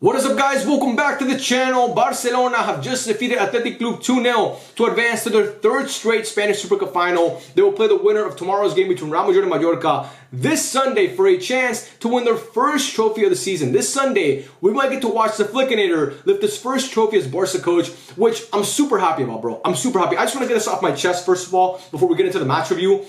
What is up, guys? Welcome back to the channel. Barcelona have just defeated Atheltic 2-0 to advance to their third straight Spanish Super Cup final. They will play the winner of tomorrow's game between Real Madrid and Mallorca this Sunday for a chance to win their first trophy of the season. This Sunday, we might get to watch the Flickinator lift his first trophy as Barca coach, which I'm super happy about, bro. I'm super happy. I just want to get this off my chest, first of all, before we get into the match review.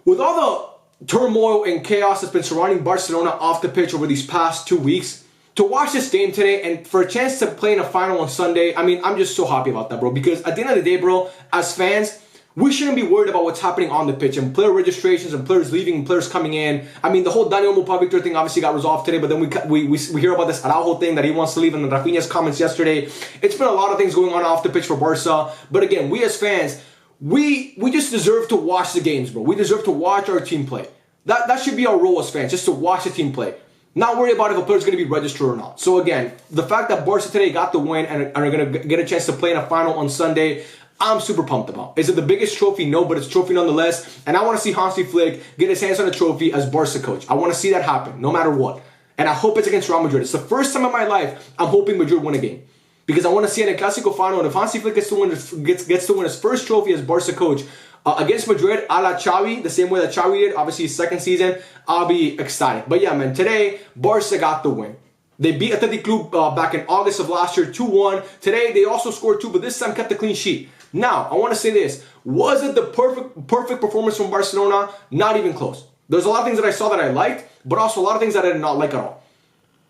With all the turmoil and chaos that's been surrounding Barcelona off the pitch over these past 2 weeks, to watch this game today and for a chance to play in a final on Sunday, I mean, I'm just so happy about that, bro. Because at the end of the day, bro, as fans, we shouldn't be worried about what's happening on the pitch and player registrations and players leaving and players coming in. I mean, the whole Daniel Victor thing obviously got resolved today, but then we hear about this Araujo thing that he wants to leave and Rafinha's comments yesterday. It's been a lot of things going on off the pitch for Barca. But again, we as fans, we just deserve to watch the games, bro. We deserve to watch our team play. That should be our role as fans, just to watch the team play. Not worry about if a player's going to be registered or not. So again, the fact that Barca today got the win and are going to get a chance to play in a final on Sunday, I'm super pumped about. Is it the biggest trophy? No, but it's a trophy nonetheless. And I want to see Hansi Flick get his hands on a trophy as Barca coach. I want to see that happen, no matter what. And I hope it's against Real Madrid. It's the first time in my life I'm hoping Madrid win a game. Because I want to see it in a Clásico final. And if Hansi Flick gets to win his first trophy as Barca coach, against Madrid, a la Xavi, the same way that Xavi did, obviously his second season, I'll be ecstatic. But yeah, man, today, Barca got the win. They beat Atheltic back in August of last year, 2-1. Today, they also scored 2, but this time kept a clean sheet. Now, I want to say this. Was it the perfect performance from Barcelona? Not even close. There's a lot of things that I saw that I liked, but also a lot of things that I did not like at all.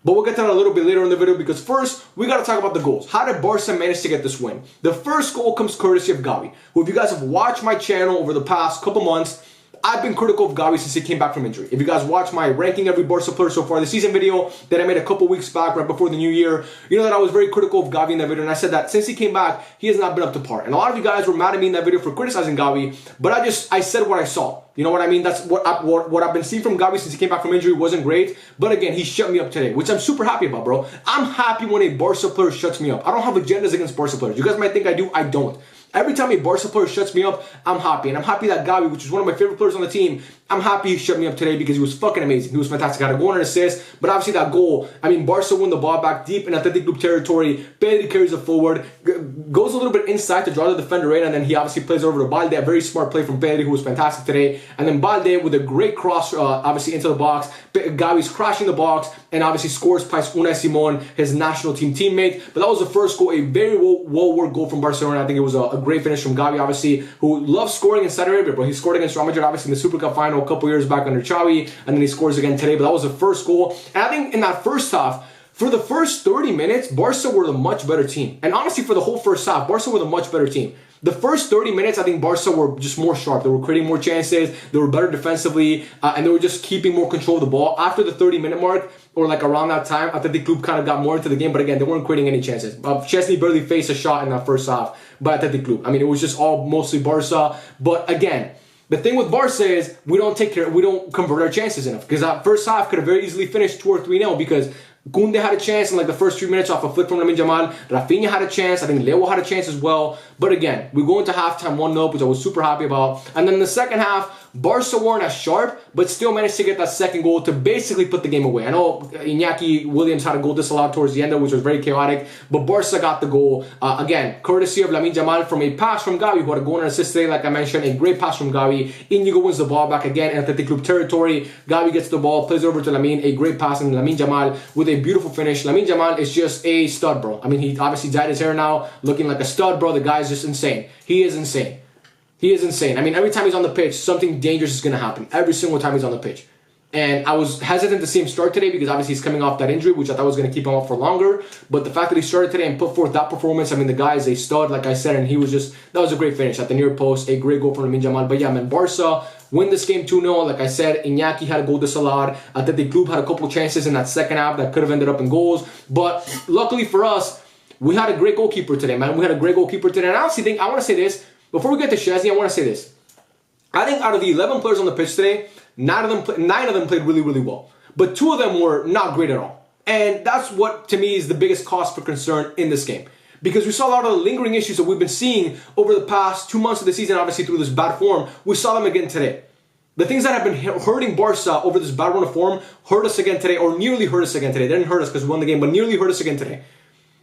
But we'll get to that a little bit later in the video because first, we got to talk about the goals. How did Barca manage to get this win? The first goal comes courtesy of Gavi, who if you guys have watched my channel over the past couple months, I've been critical of Gavi since he came back from injury. If you guys watch my ranking every Barca player so far this season video that I made a couple weeks back right before the new year, you know that I was very critical of Gavi in that video, and I said that since he came back, he has not been up to par. And a lot of you guys were mad at me in that video for criticizing Gavi, but I said what I saw. You know what I mean? That's what I've been seeing from Gavi since he came back from injury wasn't great. But again, he shut me up today, which I'm super happy about, bro. I'm happy when a Barca player shuts me up. I don't have agendas against Barca players. You guys might think I do. I don't. Every time a Barca player shuts me up, I'm happy. And I'm happy that Gavi, which is one of my favorite players on the team, I'm happy he shut me up today because he was fucking amazing. He was fantastic. Had a goal and an assist. But obviously that goal, I mean, Barca won the ball back deep in Atheltic territory. Pedri carries it forward. Goes a little bit inside to draw the defender in. And then he obviously plays over to Balde. A very smart play from Pedri, who was fantastic today. And then Balde with a great cross, obviously into the box. Gavi's crashing the box. And obviously scores past Unai Simon, his national team teammate. But that was the first goal. A very well-worked goal from Barcelona. I think it was a great finish from Gavi, obviously, who loves scoring in Saudi Arabia, bro. He scored against Real Madrid, obviously, in the Super Cup final a couple years back under Xavi, and then he scores again today, but that was the first goal. And I think in that first half, for the first 30 minutes, Barca were the much better team. And honestly, for the whole first half, Barca were the much better team. The first 30 minutes, I think Barca were just more sharp. They were creating more chances. They were better defensively, and they were just keeping more control of the ball. After the 30-minute mark, or like around that time, I think the group kind of got more into the game. But again, they weren't creating any chances. Szczęsny barely faced a shot in that first half by Atheltic. I mean, it was just all mostly Barca. But again, the thing with Barca is we don't convert our chances enough. Because that first half could have very easily finished 2 or 3-0 because Koundé had a chance in like the first 3 minutes off a flick from Lamine Yamal. Rafinha had a chance. I think Leo had a chance as well. But again, we go into halftime 1-0, which I was super happy about. And then in the second half, Barca weren't as sharp, but still managed to get that second goal to basically put the game away. I know Iñaki Williams had a goal disallowed towards the end, which was very chaotic, but Barca got the goal. Again, courtesy of Lamine Yamal from a pass from Gavi, who had a goal and an assist today, like I mentioned, a great pass from Gavi. Inigo wins the ball back again in Atheltic territory. Gavi gets the ball, plays over to Lamine, a great pass, and Lamine Yamal with a beautiful finish. Lamine Yamal is just a stud, bro. I mean, he obviously dyed his hair now, looking like a stud, bro. The guy is just insane. He is insane. He is insane. I mean, every time he's on the pitch, something dangerous is going to happen. Every single time he's on the pitch. And I was hesitant to see him start today because obviously he's coming off that injury, which I thought was going to keep him up for longer. But the fact that he started today and put forth that performance, I mean, the guy is a stud, like I said, and he was just, that was a great finish at the near post, a great goal from Lamine Yamal. But yeah, man, Barca win this game 2-0. Like I said, Iñaki had a goal disallowed. Atheltic had a couple chances in that second half that could have ended up in goals. But luckily for us, we had a great goalkeeper today, man. We had a great goalkeeper today. And I honestly think, I want to say this, before we get to Szczęsny, I want to say this. I think out of the 11 players on the pitch today, 9 of them played really, really well. But 2 of them were not great at all. And that's what, to me, is the biggest cause for concern in this game. Because we saw a lot of the lingering issues that we've been seeing over the past 2 months of the season, obviously through this bad form. We saw them again today. The things that have been hurting Barca over this bad run of form hurt us again today, or nearly hurt us again today. They didn't hurt us because we won the game, but nearly hurt us again today.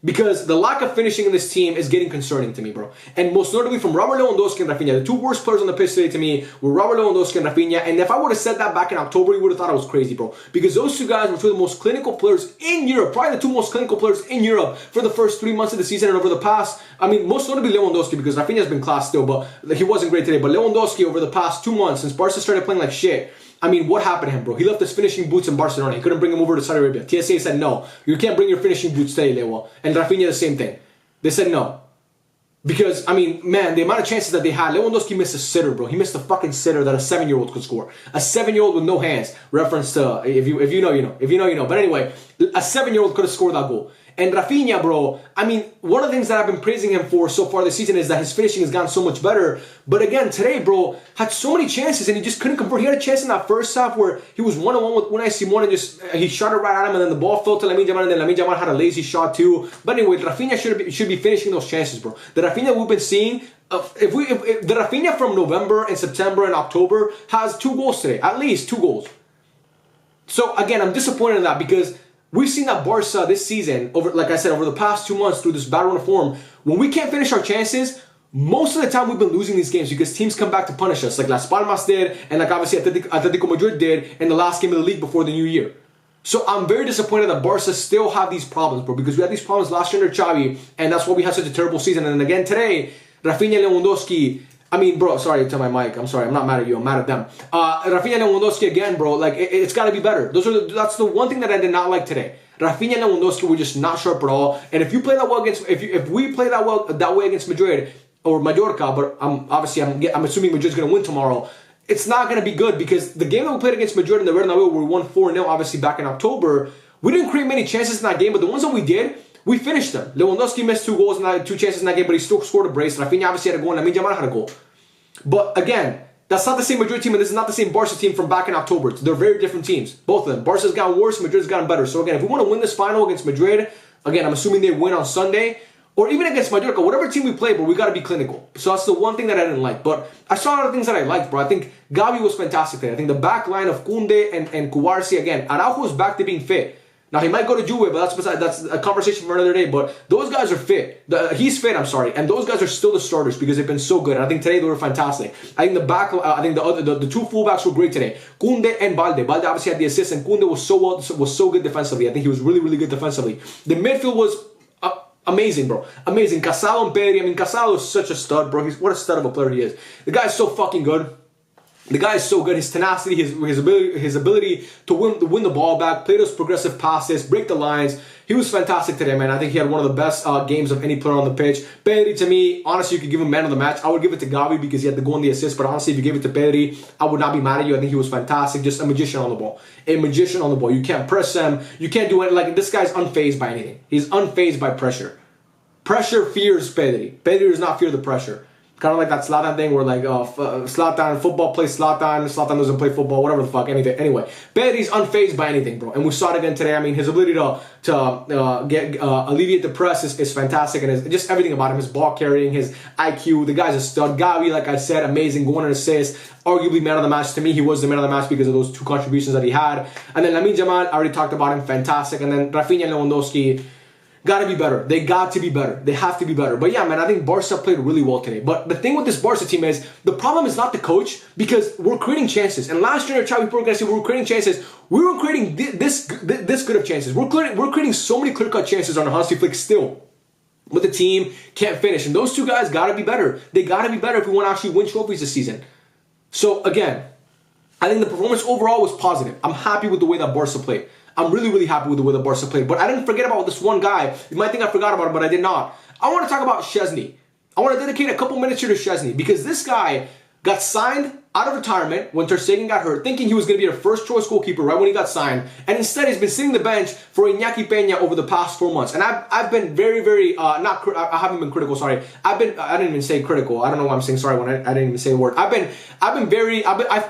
Because the lack of finishing in this team is getting concerning to me, bro. And most notably from Robert Lewandowski and Rafinha. The two worst players on the pitch today to me were Robert Lewandowski and Rafinha. And if I would have said that back in October, you would have thought I was crazy, bro. Because those two guys were two of the most clinical players in Europe. Probably the two most clinical players in Europe for the first 3 months of the season and over the past. I mean, most notably Lewandowski, because Rafinha's been class still, but he wasn't great today. But Lewandowski over the past 2 months, since Barca started playing like shit, I mean, what happened to him, bro? He left his finishing boots in Barcelona. He couldn't bring him over to Saudi Arabia. TSA said, no, you can't bring your finishing boots today, Lewa. And Rafinha, the same thing. They said no. Because, I mean, man, the amount of chances that they had, Lewandowski missed a sitter, bro. He missed a fucking sitter that a 7-year-old could score. A 7-year-old with no hands. Reference to, if you know, you know. If you know, you know. But anyway, a 7-year-old could have scored that goal. And Rafinha, bro, I mean, one of the things that I've been praising him for so far this season is that his finishing has gotten so much better. But again, today, bro, had so many chances and he just couldn't convert. He had a chance in that first half where he was 1-on-1 with Unai Simon and just he shot it right at him, and then the ball fell to Lamine Yamal, and then Lamine Yamal had a lazy shot too. But anyway, Rafinha should be finishing those chances, bro. The Rafinha we've been seeing, if the Rafinha from November and September and October has 2 goals today, at least 2 goals. So again, I'm disappointed in that because we've seen that Barca this season, like I said, over the past 2 months through this bad run of form, when we can't finish our chances, most of the time we've been losing these games because teams come back to punish us, like Las Palmas did, and like obviously Atletico Madrid did in the last game of the league before the new year. So I'm very disappointed that Barca still have these problems, bro, because we had these problems last year under Xavi, and that's why we had such a terrible season. And then again today, Rafinha, Lewandowski, I mean, bro, sorry to my mic. I'm sorry. I'm not mad at you. I'm mad at them. Rafinha, Lewandowski again, bro. Like, it's got to be better. That's the one thing that I did not like today. Rafinha and Lewandowski were just not sharp at all. And if you play that well against, if we play that way against Madrid or Mallorca, but I'm assuming Madrid's gonna win tomorrow. It's not gonna be good because the game that we played against Madrid in the Bernabeu, where we won 4-0, obviously back in October, we didn't create many chances in that game, but the ones that we did, we finished them. Lewandowski missed 2 goals in that, 2 chances in that game, but he still scored a brace. Rafinha obviously had a goal, and Lamine Yamal had a goal. But again, that's not the same Madrid team, and this is not the same Barca team from back in October. They're very different teams, both of them. Barca's gotten worse, Madrid's gotten better. So again, if we want to win this final against Madrid, again, I'm assuming they win on Sunday, or even against Mallorca, whatever team we play, but we got to be clinical. So that's the one thing that I didn't like. But I saw a lot of things that I liked, bro. I think Gavi was fantastic today. I think the back line of Koundé and Cubarsí, again, Araujo is back to being fit. Now, he might go to Juve, but that's a conversation for another day. But those guys are fit. He's fit, I'm sorry. And those guys are still the starters because they've been so good. And I think today they were fantastic. I think the 2 fullbacks were great today. Koundé and Balde. Balde obviously had the assist, and Koundé was so good defensively. I think he was really, really good defensively. The midfield was amazing, bro. Amazing. Casado and Pedri. I mean, Casado is such a stud, bro. What a stud of a player he is. The guy is so fucking good. The guy is so good. His tenacity, his ability to win the ball back, play those progressive passes, break the lines. He was fantastic today, man. I think he had one of the best games of any player on the pitch. Pedri, to me, honestly, you could give him man of the match. I would give it to Gavi because he had the goal and the assist. But honestly, if you gave it to Pedri, I would not be mad at you. I think he was fantastic. Just a magician on the ball. A magician on the ball. You can't press him. You can't do it. Like, this guy's unfazed by anything. He's unfazed by pressure. Pressure fears Pedri. Pedri does not fear the pressure. Kind of like that Zlatan thing where like Zlatan, football plays Zlatan doesn't play football, whatever the fuck, anything. Anyway, Pedri's unfazed by anything, bro. And we saw it again today. I mean, his ability to alleviate the press is fantastic, and just everything about him, his ball carrying, his IQ. The guy's a stud. Gavi, like I said, amazing, goal and assist. Arguably man of the match. To me, he was the man of the match because of those 2 contributions that he had. And then Lamine Yamal, I already talked about him, fantastic. And then Rafinha and Lewandowski, gotta be better. They got to be better. They have to be better. But yeah, man, I think Barca played really well today. But the thing with this Barca team is, the problem is not the coach, because we're creating chances. And last year, Xavi Progressive, we were creating chances. We were creating this good of chances. We're creating so many clear-cut chances on Hansi Flick still. But the team can't finish. And those 2 guys gotta be better. They gotta be better if we want to actually win trophies this season. So again, I think the performance overall was positive. I'm happy with the way that Barca played. I'm really, really happy with the way the Barca played. But I didn't forget about this one guy. You might think I forgot about him, but I did not. I want to talk about Szczęsny. I want to dedicate a couple minutes here to Szczęsny, because this guy got signed out of retirement when Ter Stegen got hurt, thinking he was going to be our first choice goalkeeper right when he got signed. And instead, he's been sitting the bench for Iñaki Peña over the past 4 months. And I've been very, very, I haven't been critical, sorry. I didn't even say critical. I don't know why I'm saying sorry when I didn't even say the word. I've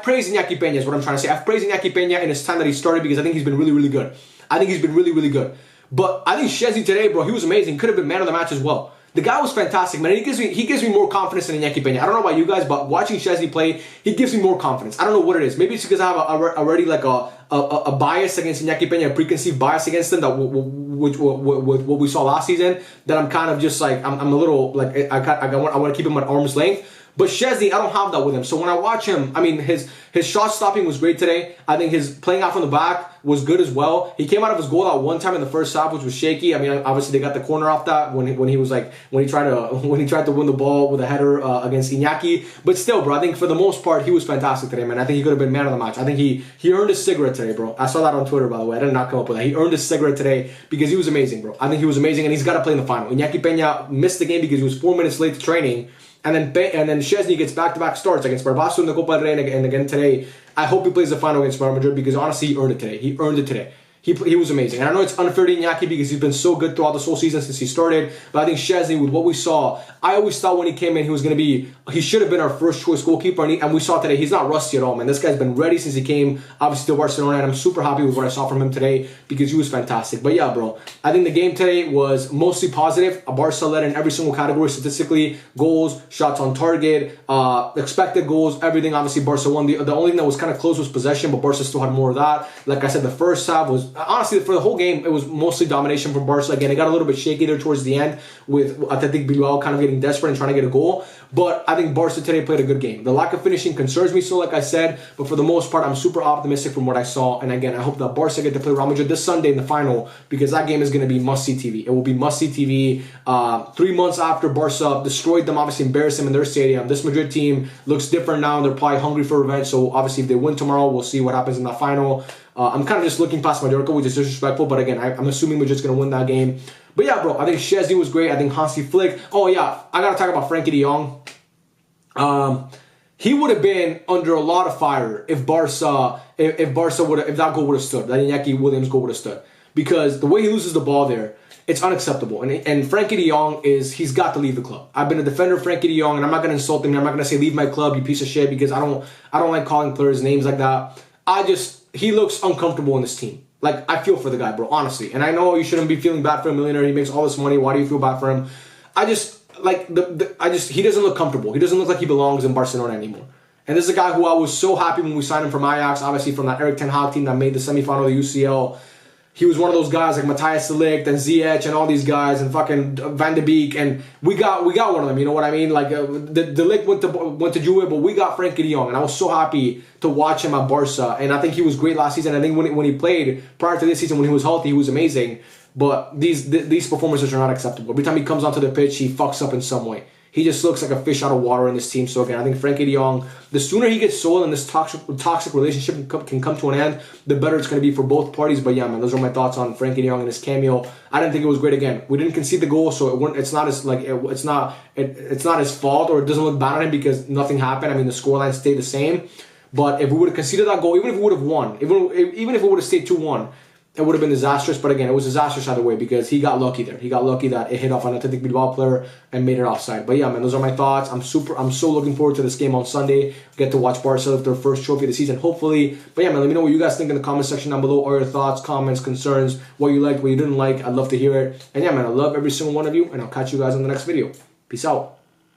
praised Iñaki Peña is what I'm trying to say. I've praised Iñaki Peña in his time that he started because I think he's been really, really good. But I think Szczęsny today, bro, he was amazing. Could have been man of the match as well. The guy was fantastic, man. He gives me more confidence than Iñaki Peña. I don't know about you guys, but watching Szczęsny play, he gives me more confidence. I don't know what it is. Maybe it's because I have already like a bias against Iñaki Peña, a preconceived bias against him that with what we saw last season. That I'm kind of just like I'm a little like I want to keep him at arm's length. But Szczęsny, I don't have that with him. So when I watch him, I mean, his shot stopping was great today. I think his playing out from the back was good as well. He came out of his goal at one time in the first half, which was shaky. I mean, obviously they got the corner off that when he tried to win the ball with a header against Iñaki. But still, bro, I think for the most part he was fantastic today, man. I think he could have been man of the match. I think he earned a cigarette today, bro. I saw that on Twitter, by the way. I did not come up with that. He earned a cigarette today because he was amazing, bro. I think he was amazing, and he's got to play in the final. Iñaki Peña missed the game because he was 4 minutes late to training. And then Szczęsny gets back-to-back starts against Barcelona in the Copa del Rey and again today. I hope he plays the final against Real Madrid because honestly, he earned it today. He earned it today. He was amazing. And I know it's unfair to Iñaki because he's been so good throughout this whole season since he started. But I think Szczęsny, with what we saw, I always thought when he came in, he should have been our first choice goalkeeper. And we saw today, he's not rusty at all, man. This guy's been ready since he came, obviously, to Barcelona. And I'm super happy with what I saw from him today because he was fantastic. But yeah, bro, I think the game today was mostly positive. Barca led in every single category statistically. Goals, shots on target, expected goals, everything. Obviously, Barca won. The only thing that was kind of close was possession, but Barca still had more of that. Like I said, the first half was, honestly, for the whole game, it was mostly domination from Barca. Again, it got a little bit shaky there towards the end with Atheltic Bilbao kind of getting desperate and trying to get a goal. But I think Barca today played a good game. The lack of finishing concerns me so, like I said, but for the most part, I'm super optimistic from what I saw. And again, I hope that Barca get to play Real Madrid this Sunday in the final because that game is going to be must-see TV. It will be must-see TV. 3 months after Barca destroyed them, obviously embarrassed them in their stadium. This Madrid team looks different now, and they're probably hungry for revenge. So obviously, if they win tomorrow, we'll see what happens in the final. I'm kind of just looking past Mallorca, which is disrespectful, but again, I'm assuming Madrid's going to win that game. But yeah, bro, I think Szczęsny was great. I think Hansi Flick. Oh yeah, I got to talk about Frankie de Jong. He would have been under a lot of fire if that goal would have stood, that Iñaki Williams goal would have stood. Because the way he loses the ball there, it's unacceptable. And Frankie de Jong he's got to leave the club. I've been a defender of Frankie de Jong, and I'm not going to insult him. I'm not going to say leave my club, you piece of shit, because I don't like calling players names like that. He looks uncomfortable in this team. Like, I feel for the guy, bro, honestly. And I know you shouldn't be feeling bad for a millionaire. He makes all this money. Why do you feel bad for him? He doesn't look comfortable. He doesn't look like he belongs in Barcelona anymore. And this is a guy who I was so happy when we signed him from Ajax, obviously from that Erik ten Hag team that made the semifinal of the UCL. He was one of those guys like Matthijs de Ligt and Ziyech and all these guys and fucking Van de Beek, and we got one of them. You know what I mean? Like de Ligt went to Juve, but we got Frankie de Jong, and I was so happy to watch him at Barca. And I think he was great last season. I think when he played prior to this season, when he was healthy, he was amazing. But these performances are not acceptable. Every time he comes onto the pitch, he fucks up in some way. He just looks like a fish out of water in this team. So again, I think Frankie de Jong, the sooner he gets sold and this toxic relationship can come to an end, the better it's going to be for both parties. But yeah, man, those are my thoughts on Frankie de Jong and his cameo. I didn't think it was great. Again, we didn't concede the goal, so it's not his fault, or it doesn't look bad on him because nothing happened. I mean, the scoreline stayed the same. But if we would have conceded that goal, even if we would have won, even if it would have stayed 2-1, it would have been disastrous. But again, it was disastrous either way because he got lucky there. He got lucky that it hit off an Atheltic Bilbao player and made it offside. But yeah, man, those are my thoughts. I'm so looking forward to this game on Sunday. Get to watch Barca lift their first trophy of the season, hopefully. But yeah, man, let me know what you guys think in the comment section down below. All your thoughts, comments, concerns, what you liked, what you didn't like. I'd love to hear it. And yeah, man, I love every single one of you, and I'll catch you guys in the next video. Peace out.